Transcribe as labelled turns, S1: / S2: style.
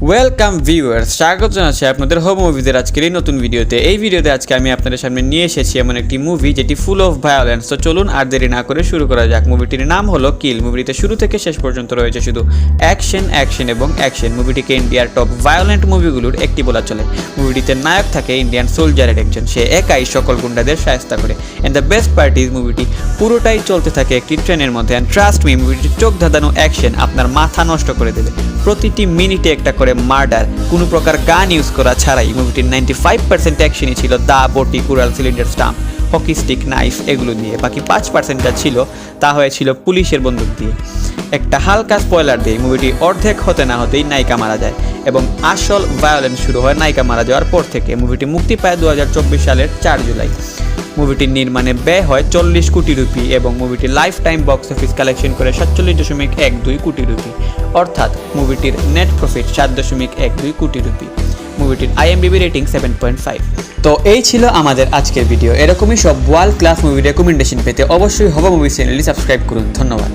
S1: Welcome viewers, স্বাগত জানাচ্ছি আপনাদের হোম মুভিজের আজকের এই নতুন ভিডিওতে। এই ভিডিওতে আজকে আমি আপনাদের সামনে নিয়ে এসেছি এমন একটি মুভি যেটি ফুল অফ ভায়োলেন্স। তো চলুন আর দেরি না করে শুরু করা যাক। মুভিটির নাম হলো কিল। মুভিটিতে শুরু থেকে শেষ পর্যন্ত রয়েছে শুধু অ্যাকশন অ্যাকশন এবং অ্যাকশন। মুভিটিকে ইন্ডিয়ার টপ ভায়োলেন্ট মুভিগুলোর একটি বলা চলে। মুভিটিতে নায়ক থাকে ইন্ডিয়ান সোলজারের একজন, সে একাই সকল গুন্ডাদের শায়েস্তা করে। And the best part is মুভিটি পুরোটাই চলতে থাকে একটি ট্রেনের মধ্যে। অ্যান্ড ট্রাস্ট মি, মুভিটির চোখ ধাঁধানো অ্যাকশন আপনার মাথা নষ্ট করে দেবে। প্রতিটি মিনিটে একটা করে মার্ডার, কোনো প্রকার গান ইউজ করা ছাড়াই। মুভিটির 95% অ্যাকশনই ছিল দা, বটি, কুড়াল, cylinder, stump, hockey stick, knife এগুলো দিয়ে। বাকি 5% যা ছিল তা হয়েছিল পুলিশের বন্দুক দিয়ে। একটা হালকা স্পয়লার দিয়ে মুভিটি অর্ধেক হতে না হতেই নায়িকা মারা যায় এবং আসল ভায়োলেন্স শুরু হয় নায়িকা মারা যাওয়ার পর থেকে। মুভিটি মুক্তি পায় 2024 সালের 4 জুলাই। মুভিটির নির্মাণে ব্যয় হয় 40 কোটি রুপি এবং মুভিটি life time box office collection করে 47.12 কোটি রুপি, অর্থাৎ মুভিটির নেট প্রফিট 7.12 কোটি রুপি। মুভিটির IMDb rating 7.5। তো এই ছিল আমাদের আজকের ভিডিও। এরকমই সব ওয়ার্ল্ড ক্লাস মুভি রেকমেন্ডেশন পেতে অবশ্যই হবা মুভি চ্যানেলটি সাবস্ক্রাইব করুন। ধন্যবাদ।